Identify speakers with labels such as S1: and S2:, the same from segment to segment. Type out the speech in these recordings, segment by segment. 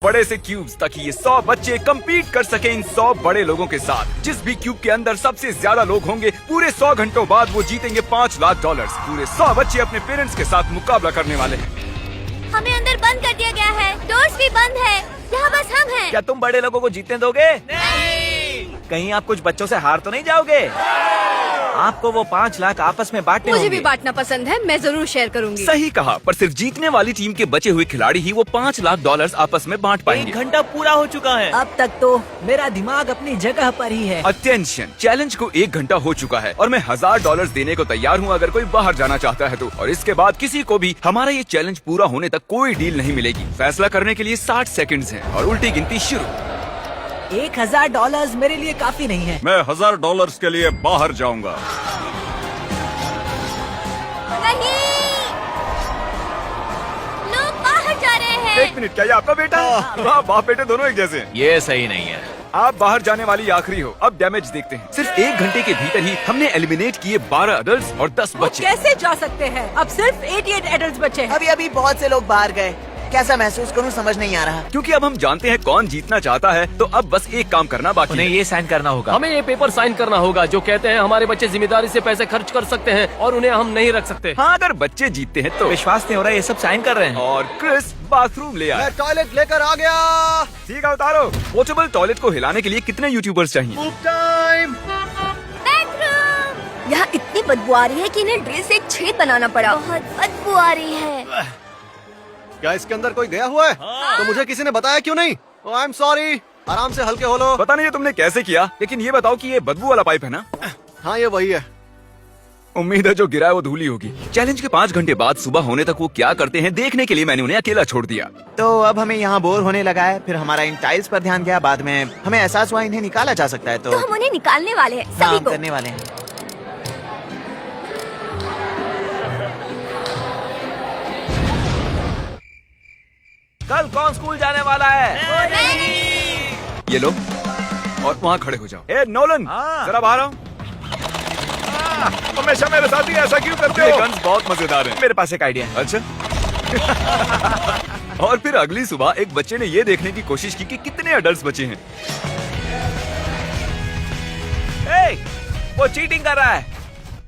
S1: बड़े से क्यूब्स ताकि ये 100 बच्चे compete कर सके इन 100 बड़े लोगों के साथ। जिस भी क्यूब के अंदर सबसे ज्यादा लोग होंगे पूरे 100 घंटों बाद वो जीतेंगे $5 लाख। पूरे 100 बच्चे अपने पेरेंट्स के साथ मुकाबला करने वाले हैं।
S2: हमें अंदर बंद कर दिया गया है, डोर्स भी बंद है, यहाँ बस हम हैं।
S3: क्या तुम बड़े लोगों को जीतने दोगे? नहीं। कहीं आप कुछ बच्चों से हार तो नहीं जाओगे? आपको वो 5 लाख आपस में बांटने
S4: मुझे
S3: होंगे।
S4: भी बांटना पसंद है, मैं जरूर शेयर करूंगी।
S1: सही कहा, पर सिर्फ जीतने वाली टीम के बचे हुए खिलाड़ी ही वो $5 लाख आपस में बांट पाएंगे।
S3: 1 घंटा पूरा हो चुका है।
S5: अब तक तो मेरा दिमाग अपनी जगह पर ही है।
S1: अटेंशन, चैलेंज को 1 घंटा हो चुका है और मैं $1000 देने को तैयार हूँ अगर कोई बाहर जाना चाहता है तो। और इसके बाद किसी को भी हमारा ये चैलेंज पूरा होने तक कोई डील नहीं मिलेगी। फैसला करने के लिए 60 सेकंड्स हैं और उल्टी गिनती शुरू।
S5: $1000 मेरे लिए काफी नहीं है।
S6: मैं $1000 के लिए बाहर जाऊंगा।
S2: नहीं, लोग बाहर जा रहे हैं।
S1: 1 मिनट, क्या ये आपका बेटा है? वाह, बाप बेटे दोनों एक जैसे हैं।
S3: ये सही नहीं है।
S1: आप बाहर जाने वाली आखिरी हो। अब डैमेज देखते हैं। सिर्फ 1 घंटे के भीतर ही हमने एलिमिनेट किए 12 अडल्ट और 10
S5: वो
S1: बच्चे।
S5: कैसे जा सकते हैं? अब सिर्फ 88 एडल्ट बचे हैं।
S7: अभी अभी बहुत से लोग बाहर गए। कैसा महसूस करूं समझ नहीं आ रहा।
S1: क्योंकि अब हम जानते हैं कौन जीतना चाहता है तो अब बस एक काम करना बाकी
S3: उन्हें
S1: है।
S3: ये साइन करना होगा।
S8: हमें ये पेपर साइन करना होगा जो कहते हैं हमारे बच्चे जिम्मेदारी से पैसे खर्च कर सकते हैं और उन्हें हम नहीं रख सकते।
S1: हाँ, अगर बच्चे जीतते हैं तो।
S3: विश्वास नहीं हो रहा, ये सब साइन कर रहे हैं।
S1: और क्रिस बाथरूम ले आया।
S6: टॉयलेट लेकर आ गया।
S1: ठीक है, उतारो। पोर्टेबल टॉयलेट को हिलाने के लिए कितने यूट्यूबर्स चाहिए?
S2: बेडरूम। यहाँ इतनी बदबू आ रही है कि इन्हें ड्रिल से एक छेद बनाना पड़ा। बहुत बदबू आ रही है।
S6: क्या इसके अंदर कोई गया हुआ है? तो मुझे किसी ने बताया क्यों नहीं? I am sorry. आराम से हल्के हो लो।
S1: पता नहीं है तुमने कैसे किया, लेकिन ये बताओ कि ये बदबू वाला पाइप है ना?
S6: हाँ, ये वही है।
S1: उम्मीद है जो गिरा है वो धूली होगी। चैलेंज के 5 घंटे बाद सुबह होने तक वो क्या करते हैं देखने के लिए मैंने उन्हें अकेला छोड़ दिया।
S7: तो अब हमें यहाँ बोर होने लगा है। फिर हमारा इन टाइल्स पर ध्यान गया। बाद में हमें एहसास हुआ इन्हें निकाला जा सकता है।
S2: तो हम उन्हें निकालने वाले हैं,
S7: हाँ,
S2: सभी
S7: हम
S2: को।
S7: करने वाले हैं।
S3: कल कौन स्कूल जाने वाला है?
S1: ये लो और वहाँ खड़े हो जाओ। ए नोलन,
S3: हाँ।
S1: जरा बाहर आओ। हमेशा मेरे साथ ही ऐसा क्यों करते हो? ये गन्स बहुत मजेदार हैं।
S3: मेरे पास एक आइडिया है।
S1: अच्छा। और फिर अगली सुबह एक बच्चे ने ये देखने की कोशिश की कि कितने अडल्ट्स बचे हैं।
S3: ए, वो चीटिंग कर रहा है।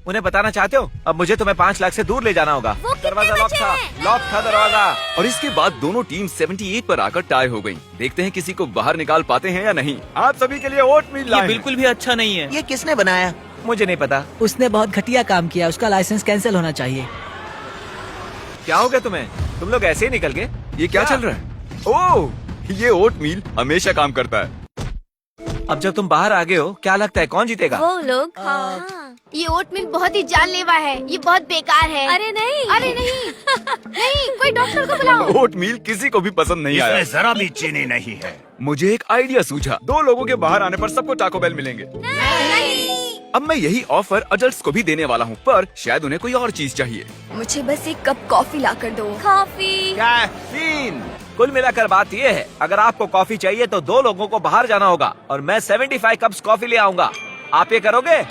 S3: उन्हें बताना चाहते हो? अब मुझे तुम्हें 5 लाख से दूर ले जाना होगा।
S2: वो कितने
S3: दरवाजा लॉक
S2: बचे
S3: था।
S2: हैं?
S3: लॉक था दरवाजा।
S1: और इसके बाद दोनों टीम 78 पर आकर टाई हो गयी। देखते हैं किसी को बाहर निकाल पाते हैं या नहीं। आप सभी के लिए ओट मील लाए हैं।
S3: बिल्कुल भी अच्छा नहीं है।
S7: ये किसने बनाया?
S3: मुझे नहीं पता।
S5: उसने बहुत घटिया काम किया। उसका लाइसेंस कैंसिल होना चाहिए।
S3: क्या हो गया तुम्हें? तुम लोग ऐसे ही निकल गए?
S1: ये क्या चल रहा है? ओह, ये ओट मील हमेशा काम करता है।
S3: अब जब तुम बाहर आ गए हो, क्या लगता है कौन जीतेगा?
S2: वो लोग। हाँ। ये ओटमील बहुत ही जानलेवा है। ये बहुत बेकार है। अरे नहीं, अरे नहीं। नहीं, कोई डॉक्टर को बुलाओ।
S1: ओट मील किसी को भी पसंद नहीं आया।
S6: जरा भी चीनी नहीं है।
S1: मुझे एक आइडिया सूझा। 2 लोगों के बाहर आने पर सबको टाको बेल मिलेंगे।
S2: नहीं।
S1: अब मैं यही ऑफर अडल्ट्स को भी देने वाला हूँ, पर शायद उन्हें कोई और चीज चाहिए।
S2: मुझे बस एक कप कॉफी ला कर दो। कॉफी।
S3: कैफीन। कुल मिलाकर बात ये है, अगर आपको कॉफी चाहिए तो 2 लोगों को बाहर जाना होगा और मैं 75 कप्स कॉफी ले आऊंगा। आप ये करोगे?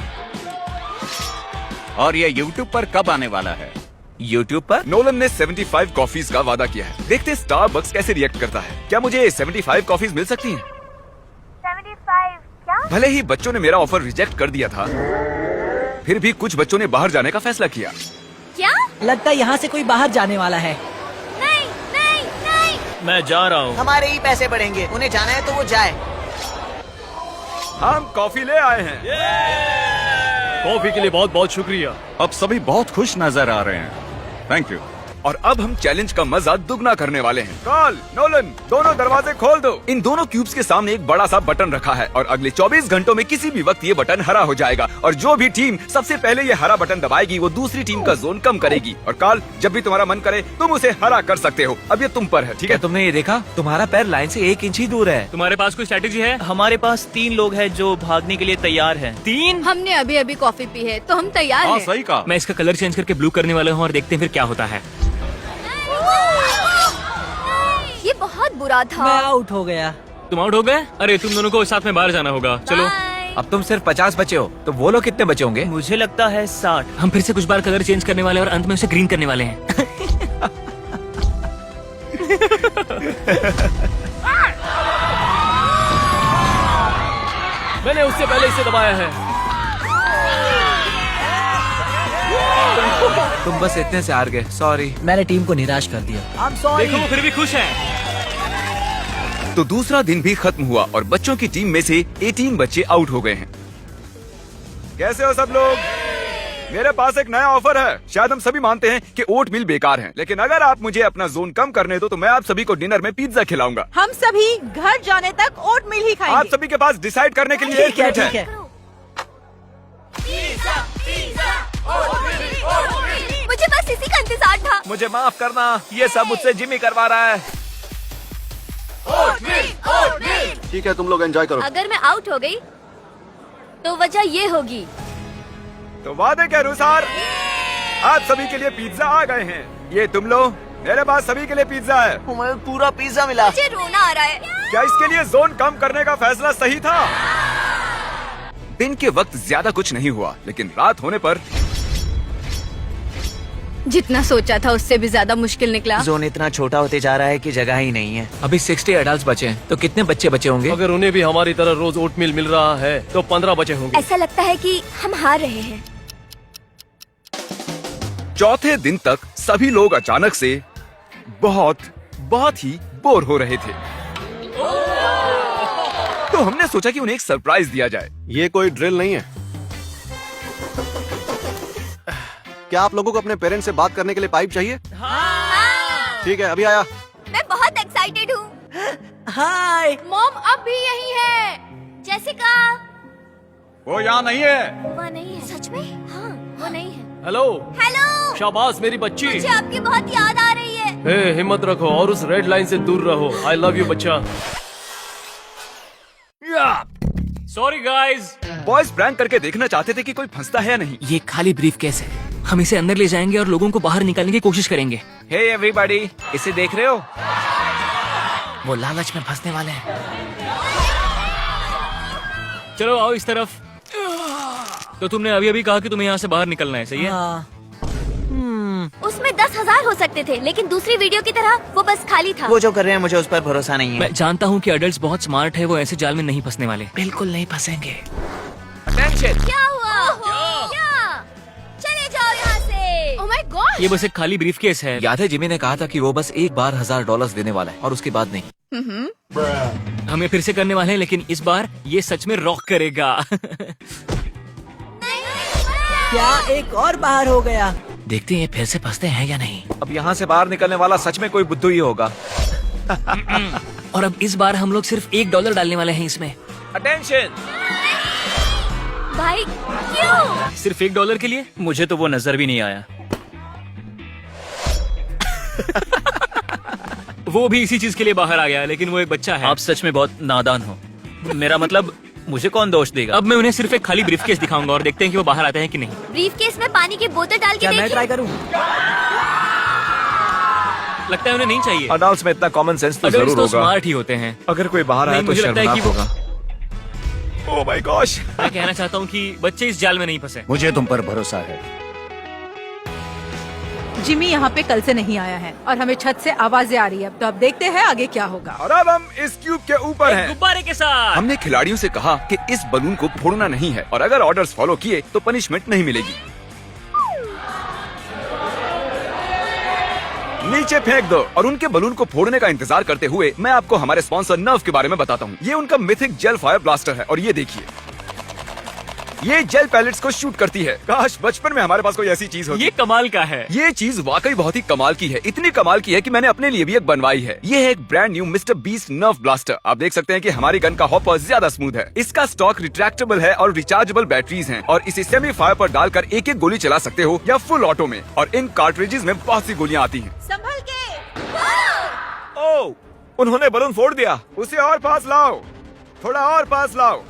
S6: और ये YouTube पर कब आने वाला है?
S3: YouTube पर?
S1: नोलन ने 75 कॉफीज का वादा किया है। देखते हैं स्टारबक्स कैसे रिएक्ट करता है। क्या मुझे 75 कॉफीज मिल सकती हैं?
S2: 75 क्या?
S1: भले ही बच्चों ने मेरा ऑफर रिजेक्ट कर दिया था, फिर भी कुछ बच्चों ने बाहर जाने का फैसला किया।
S2: क्या?
S5: लगता है यहाँ से कोई बाहर जाने वाला है।
S2: नहीं, नहीं, नहीं।
S8: मैं जा रहा हूँ।
S7: हमारे ही पैसे बढ़ेंगे। उन्हें जाना है तो वो जाए।
S1: हम कॉफी ले आए हैं।
S8: कॉफी के लिए बहुत बहुत शुक्रिया।
S6: अब सभी बहुत खुश नजर आ रहे हैं। Thank you.
S1: और अब हम चैलेंज का मजा दुगना करने वाले हैं। कार्ल, नोलन, दोनों दरवाजे खोल दो। इन दोनों क्यूब्स के सामने एक बड़ा सा बटन रखा है और अगले 24 घंटों में किसी भी वक्त ये बटन हरा हो जाएगा और जो भी टीम सबसे पहले ये हरा बटन दबाएगी वो दूसरी टीम का जोन कम करेगी। और कार्ल, जब भी तुम्हारा मन करे तुम उसे हरा कर सकते हो। अब ये तुम पर है, ठीक
S3: क्या
S1: है?
S3: तुमने ये देखा? तुम्हारा पैर लाइन से 1 इंच ही दूर है।
S8: तुम्हारे पास कोई स्ट्रेटेजी है?
S9: हमारे पास 3 लोग हैं जो भागने के लिए तैयार हैं।
S8: 3?
S4: हमने अभी अभी कॉफी पी है तो हम तैयार
S6: हाँ,
S4: हैं।
S6: सही कहा।
S8: मैं इसका कलर चेंज करके ब्लू करने वाला हूँ और देखते हैं फिर क्या होता है।
S2: ये बहुत बुरा था।
S5: मैं आउट हो गया।
S8: तुम आउट हो गए? अरे तुम दोनों को साथ में बाहर जाना होगा। चलो।
S2: बाय।
S3: अब तुम सिर्फ 50 बचे हो, तो वो लोग कितने बचे होंगे?
S9: मुझे लगता है 60।
S8: हम फिर से कुछ बार कलर चेंज करने वाले हैं और अंत में उसे ग्रीन करने वाले हैं। मैंने उससे पहले इसे दबाया है।
S3: तुम बस इतने से हार गए, सॉरी।
S5: मैंने टीम को निराश कर दिया। I'm sorry।
S8: देखो वो फिर भी खुश है।
S1: तो दूसरा दिन भी खत्म हुआ और बच्चों की टीम में से 18 बच्चे आउट हो गए हैं। कैसे हो सब लोग? मेरे पास एक नया ऑफर है। शायद हम सभी मानते हैं कि ओट मिल बेकार है, लेकिन अगर आप मुझे अपना जोन कम करने दो तो मैं आप सभी को डिनर में पिज्जा खिलाऊंगा।
S5: हम सभी घर जाने तक ओट मिल ही खाएंगे।
S1: आप सभी के पास डिसाइड करने के लिए एक मिनट
S5: ठीक है।
S2: मुझे बस इसी का इंतजार था।
S3: मुझे माफ करना, ये सब मुझसे जिमी करवा रहा है।
S6: ठीक है, तुम लोग एंजॉय करो।
S2: अगर मैं आउट हो गई तो वजह ये होगी।
S1: तो वादे के अनुसार आप सभी के लिए पिज्जा आ गए हैं। ये तुम लो, मेरे पास सभी के लिए पिज्जा है।
S7: हमें पूरा पिज्जा मिला।
S2: मुझे रोना आ रहा है।
S1: क्या इसके लिए जोन कम करने का फैसला सही था? दिन के वक्त ज्यादा कुछ नहीं हुआ, लेकिन रात होने पर
S4: जितना सोचा था उससे भी ज्यादा मुश्किल निकला।
S7: जोन इतना छोटा होते जा रहा है कि जगह ही नहीं है।
S3: अभी 60 एडल्ट बचे हैं, तो कितने बच्चे बचे होंगे?
S8: अगर उन्हें भी हमारी तरह रोज ओटमील मिल रहा है तो 15 बचे होंगे।
S2: ऐसा लगता है कि हम हार रहे हैं।
S1: चौथे दिन तक सभी लोग अचानक से बहुत ही बोर हो रहे थे। तो हमने सोचा कि उन्हें एक सरप्राइज दिया जाए।
S6: ये कोई ड्रिल नहीं है। क्या आप लोगों को अपने पेरेंट्स से बात करने के लिए पाइप चाहिए? ठीक है, अभी आया।
S2: मैं बहुत एक्साइटेड हूँ।
S5: हाय।
S2: मॉम अब भी यही है। जेसिका
S1: वो यहाँ नहीं है।
S2: वो नहीं है। सच में? हाँ, वो नहीं है।
S8: हेलो।
S2: हेलो,
S8: शाबाश मेरी बच्ची।
S2: मुझे आपकी बहुत याद आ रही है।
S8: हे, हिम्मत रखो और उस रेड लाइन से दूर रहो। आई लव यू बच्चा। Sorry guys.
S1: बॉयज प्रैंक करके देखना चाहते थे कि कोई फंसता है या नहीं।
S10: ये खाली ब्रीफकेस है। हम इसे अंदर ले जाएंगे और लोगों को बाहर निकालने की कोशिश करेंगे।
S3: हे एवरीबॉडी, इसे देख रहे हो?
S10: वो लालच में फंसने वाले हैं।
S8: चलो आओ इस तरफ। तो तुमने अभी अभी कहा कि तुम्हें यहाँ से बाहर निकलना है, सही है?
S5: हाँ।
S2: उसमें 10,000 हो सकते थे, लेकिन दूसरी वीडियो की तरह वो बस खाली था।
S7: वो जो कर रहे हैं मुझे उस पर भरोसा नहीं है।
S10: मैं जानता हूँ कि अडल्ट्स बहुत स्मार्ट है, वो ऐसे जाल में नहीं फंसने वाले।
S7: बिल्कुल नहीं फंसेंगे।
S3: अटेंशन।
S2: क्या हुआ? क्या? चले जाओ यहाँ से।
S4: Oh my God.
S10: ये बस एक खाली ब्रीफकेस है।
S3: याद है जिमी ने कहा था कि वो बस एक बार $1,000 देने वाला है और उसके बाद नहीं।
S10: हमें फिर से करने वाले हैं, लेकिन इस बार ये सच में रॉक करेगा।
S5: क्या एक और बाहर हो गया?
S10: देखते हैं फिर से फंसते हैं या नहीं।
S3: अब यहाँ से बाहर निकलने वाला सच में कोई बुद्धू ही होगा।
S10: और अब इस बार हम लोग सिर्फ $1 डालने वाले हैं इसमें।
S3: अटेंशन।
S2: भाई क्यों?
S10: सिर्फ $1 के लिए।
S9: मुझे तो वो नजर भी नहीं आया।
S10: वो भी इसी चीज के लिए बाहर आ गया, लेकिन वो एक बच्चा है।
S9: आप सच में बहुत नादान हो। मेरा मतलब, मुझे कौन दोष देगा?
S10: अब मैं उन्हें सिर्फ एक खाली ब्रीफकेस दिखाऊंगा और देखते हैं कि वो बाहर आते हैं कि नहीं।
S2: ब्रीफकेस में पानी की बोतल डाल के
S5: क्या मैं
S2: देखिए।
S5: ट्राई करूँ?
S10: लगता है उन्हें नहीं चाहिए।
S3: अडल्ट्स में इतना कॉमन सेंस तो
S10: अडल्ट्स
S3: जरूर
S10: तो
S3: होगा।
S10: स्मार्ट ही होते हैं।
S3: अगर कोई बाहर आया
S10: नहीं,
S3: तो
S10: मुझे लगता है
S3: शर्मनाक
S10: कि वो-
S3: होगा। Oh my gosh.
S10: मैं कहना चाहता हूँ कि बच्चे इस जाल में नहीं फंसे।
S11: मुझे तुम पर भरोसा है।
S5: जिमी यहाँ पे कल से नहीं आया है और हमें छत से आवाजें आ रही है। तो अब देखते हैं आगे क्या होगा।
S1: और अब हम इस क्यूब के ऊपर हैं।
S10: गुब्बारे के साथ।
S1: हमने खिलाड़ियों से कहा कि इस बलून को फोड़ना नहीं है और अगर ऑर्डर्स फॉलो किए तो पनिशमेंट नहीं मिलेगी। नीचे फेंक दो और उनके बलून को फोड़ने का इंतजार करते हुए मैं आपको हमारे स्पॉन्सर नर्व के बारे में बताता हूँ। ये उनका मिथिक जेल फायर ब्लास्टर है और ये देखिए, ये जेल पैलेट्स को शूट करती है। काश बचपन में हमारे पास कोई ऐसी चीज होती।
S10: ये कमाल का है।
S1: ये चीज वाकई बहुत ही कमाल की है। इतनी कमाल की है कि मैंने अपने लिए भी एक बनवाई है। ये है एक brand new mister beast nerve blaster. आप देख सकते हैं कि हमारी गन का हॉपर ज्यादा स्मूथ है। इसका स्टॉक रिट्रैक्टेबल है और रिचार्जेबल बैटरीज हैं और इसे सेमी फायर पर डालकर एक एक गोली चला सकते हो या फुल ऑटो में। और इन कार्ट्रिजेज में बहुत सी गोलियां आती हैं।
S5: संभल के।
S3: ओह, उन्होंने बलून फोड़ दिया।
S1: उसे और पास लाओ, थोड़ा और पास लाओ।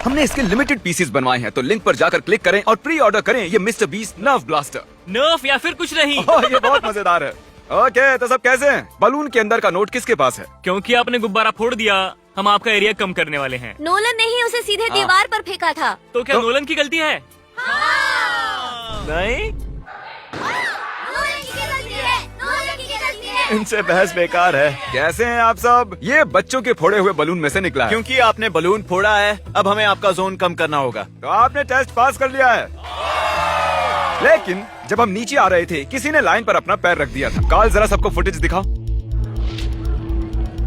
S1: हमने इसके लिमिटेड पीसेस बनवाए हैं, तो लिंक पर जाकर क्लिक करें और प्री ऑर्डर करें ये मिस्टर बीस्ट नर्व ब्लास्टर।
S10: नर्फ या फिर कुछ नहीं।
S1: ये बहुत मजेदार है। ओके, तो सब कैसे हैं? बलून के अंदर का नोट किसके पास है?
S10: क्योंकि आपने गुब्बारा फोड़ दिया, हम आपका एरिया कम करने वाले हैं।
S2: नोलन ने ही उसे सीधे दीवार पर फेंका था।
S10: तो क्या नोलन की गलती है?
S3: नहीं,
S2: नोलन की गलती है। नोलन की गलती है।
S3: इनसे बहस बेकार है।
S1: कैसे हैं आप सब? ये बच्चों के फोड़े हुए बलून में से निकला है।
S6: क्योंकि आपने बलून फोड़ा है, अब हमें आपका जोन कम करना होगा।
S1: तो आपने टेस्ट पास कर लिया है। लेकिन जब हम नीचे आ रहे थे, किसी ने लाइन पर अपना पैर रख दिया था। कार्ल, जरा सबको फुटेज दिखाओ।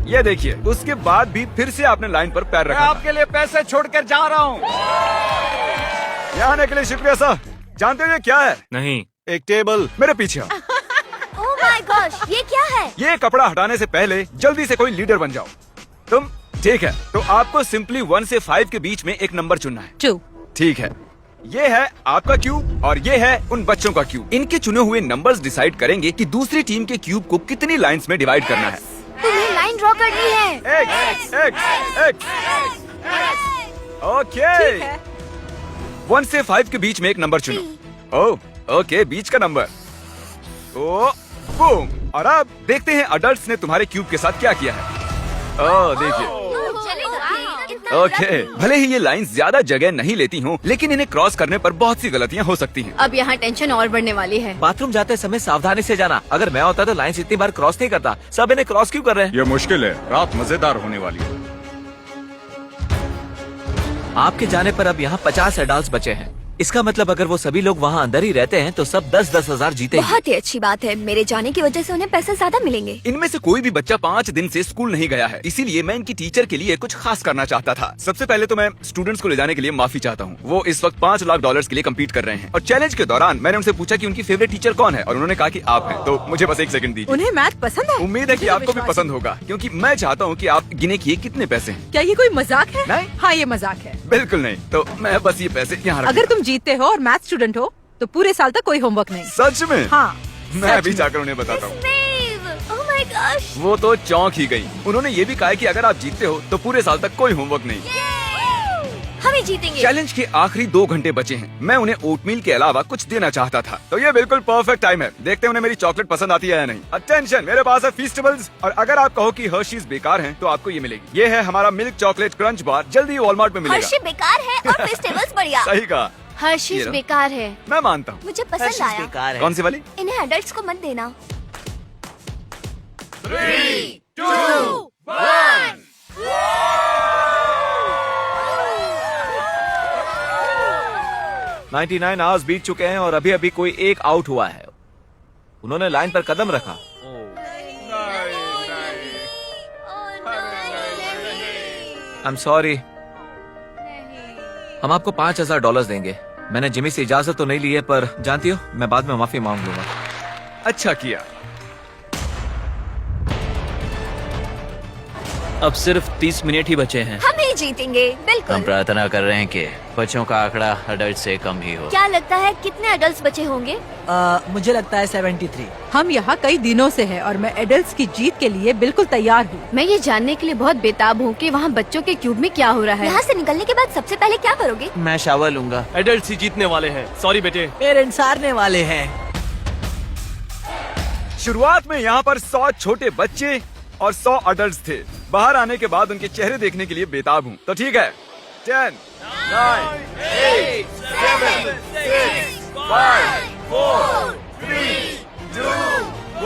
S1: ये देखिए, उसके बाद भी फिर से आपने लाइन पर पैर रखा।
S3: आपके लिए पैसे छोड़कर जा रहा हूँ।
S1: यहाँ आने के लिए शुक्रिया सर। जानते हो ये क्या है?
S9: नहीं।
S6: एक टेबल।
S1: मेरे पीछे आओ।
S2: ओह माय गॉश, ये क्या है?
S1: ये कपड़ा हटाने से पहले जल्दी से कोई लीडर बन जाओ। तुम ठीक है, तो आपको सिंपली 1 से 5 के बीच में एक नंबर चुनना है।
S5: 2।
S1: ठीक है, ये है आपका क्यूब और ये है उन बच्चों का क्यूब। इनके चुने हुए नंबर्स डिसाइड करेंगे कि दूसरी टीम के क्यूब को कितनी लाइंस में डिवाइड करना है।
S2: तुम्हें लाइन ड्रॉ करनी है।
S1: एक। ओके, 1 से 5 के बीच में एक नंबर चुनो। ओह, ओके, बीच का नंबर। ओ, बूम। और अब देखते हैं अडल्ट्स ने तुम्हारे क्यूब के साथ क्या किया है। ओह, देखिए। ओके, भले ही ये लाइंस ज्यादा जगह नहीं लेती हों, लेकिन इन्हें क्रॉस करने पर बहुत सी गलतियां हो सकती हैं।
S4: अब यहाँ टेंशन और बढ़ने वाली है।
S3: बाथरूम जाते समय सावधानी से जाना। अगर मैं होता तो लाइन इतनी बार क्रॉस नहीं करता। सब इन्हें क्रॉस क्यों कर रहे हैं?
S1: ये मुश्किल है, रात मजेदार होने वाली है।
S3: आपके जाने पर अब यहाँ 50 एडल्ट्स बचे हैं। इसका मतलब अगर वो सभी लोग वहाँ अंदर ही रहते हैं तो सब 10-10 हजार जीतेंगे।
S2: बहुत ही अच्छी बात है। मेरे जाने की वजह से उन्हें पैसे ज्यादा मिलेंगे।
S1: इनमें से कोई भी बच्चा 5 दिन से स्कूल नहीं गया है, इसीलिए मैं इनकी टीचर के लिए कुछ खास करना चाहता था। सबसे पहले तो मैं स्टूडेंट्स को ले जाने के लिए माफी चाहता हूँ। वो इस वक्त $5 लाख के लिए कम्पीट कर रहे हैं और चैलेंज के दौरान मैंने उनसे पूछा कि उनकी फेवरेट टीचर कौन है और उन्होंने कहा कि आप हैं। तो मुझे बस 1 सेकंड दीजिए।
S5: उन्हें मैथ पसंद है।
S1: उम्मीद है कि
S5: मुझे
S1: आपको भी
S5: विश्वास
S1: पसंद होगा, क्योंकि मैं चाहता हूँ कि आप गिने कि ये कितने पैसे हैं।
S5: क्या ये कोई मजाक है?
S1: नहीं।
S5: हाँ, ये मजाक है।
S1: बिल्कुल नहीं। तो मैं बस ये पैसे यहाँ
S5: अगर तुम जीतते हो और मैथ स्टूडेंट हो तो पूरे साल तक कोई होमवर्क नहीं।
S1: सच में?
S5: हाँ,
S1: मैं अभी
S5: सच में।
S1: जाकर उन्हें बताता हूँ।
S2: ओह माय गॉश,
S1: वो तो चौंक ही गई। उन्होंने ये भी कहा कि अगर आप जीतते हो तो पूरे साल तक कोई होमवर्क नहीं।
S2: हमें जीतेंगे।
S1: चैलेंज के आखिरी 2 घंटे बचे हैं। मैं उन्हें ओटमील के अलावा कुछ देना चाहता था, तो ये बिल्कुल परफेक्ट टाइम है। देखते हैं उन्हें मेरी चॉकलेट पसंद आती है या नहीं। अटेंशन, मेरे पास है फीस्टेबल्स, और अगर आप कहो कि हर्शीज बेकार हैं, तो आपको ये मिलेगी। ये है हमारा मिल्क चॉकलेट क्रंच बार, जल्दी वॉलमार्ट में मिलेगा।
S2: हर्षी बेकार है और फेस्टिवल्स बढ़िया।
S1: सही कहा,
S2: हर्षीज
S1: ये लो।
S2: बेकार है।
S1: मैं मानता हूँ।
S2: मुझे पसंद आया।
S1: कौन सी वाली?
S2: इन्हें एडल्ट्स को मत देना।
S1: 3, 2, 1।
S3: 99 आवर्स बीत चुके हैं और अभी अभी कोई एक आउट हुआ है। उन्होंने लाइन पर कदम रखा। I am sorry. हम आपको $5000 देंगे। मैंने जिमी से इजाजत तो नहीं ली है, पर जानती हो मैं बाद में माफी मांग लूंगा।
S1: अच्छा किया।
S9: अब सिर्फ 30 मिनट ही बचे हैं।
S2: हम ही जीतेंगे, बिल्कुल।
S10: हम प्रार्थना कर रहे हैं कि बच्चों का आंकड़ा अडल्ट से कम ही हो।
S2: क्या लगता है कितने एडल्ट्स बचे होंगे?
S11: मुझे लगता है 73।
S5: हम यहाँ कई दिनों से हैं और मैं एडल्ट्स की जीत के लिए बिल्कुल तैयार हूँ।
S4: मैं ये जानने के लिए बहुत बेताब हूँ कि वहाँ बच्चों के क्यूब में क्या हो रहा है।
S2: यहाँ से निकलने के बाद सबसे पहले क्या करोगे?
S7: मैं शावर लूंगा।
S8: एडल्ट ही जीतने वाले हैं। सॉरी बेटे।
S11: पेरेंट्स हारने वाले हैं।
S1: शुरुआत में यहाँ पर 100 छोटे बच्चे और 100 अडल्ट्स थे। बाहर आने के बाद उनके चेहरे देखने के लिए बेताब हूँ। तो ठीक है, 10, 9, 8, 7, 6, 5, 4, 3, 2,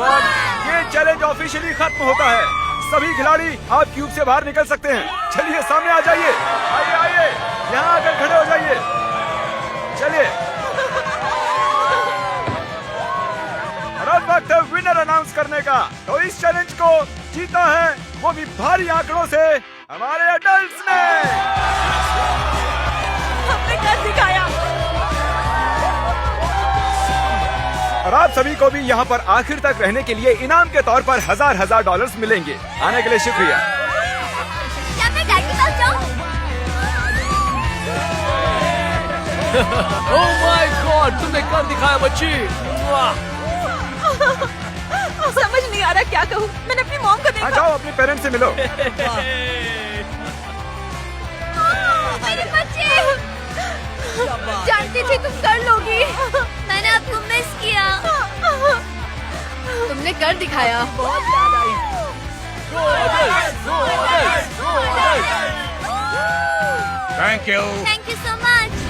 S1: 1। ये चैलेंज ऑफिशियली खत्म होता है। सभी खिलाड़ी आप क्यूब से बाहर निकल सकते हैं। चलिए सामने आ जाइए। आइए आइए, यहाँ आकर खड़े हो जाइए। चलिए, और अब वक्त है विनर अनाउंस करने का। तो इस चैलेंज को जीता है, वो भी भारी आंकड़ों से, हमारे एडल्ट्स ने।
S5: हमने कर दिखाया।
S1: और आप सभी को भी यहाँ पर आखिर तक रहने के लिए इनाम के तौर पर $1000 मिलेंगे। आने के लिए शुक्रिया।
S2: क्या मैं डैड के पास जाऊँ?
S8: ओह माय गॉड, तुमने कर दिखाया बच्ची। वाह।
S5: समझ नहीं आ रहा क्या कहूँ। मैंने अपनी मॉम को
S1: हाँ,
S5: देखा।
S1: जाओ अपने पेरेंट्स से मिलो।
S2: मेरे बच्चे, जानती थी तुम कर लोगी। मैंने आपको मिस किया।
S4: तुमने कर दिखाया।
S1: Thank you.
S2: Thank you so much.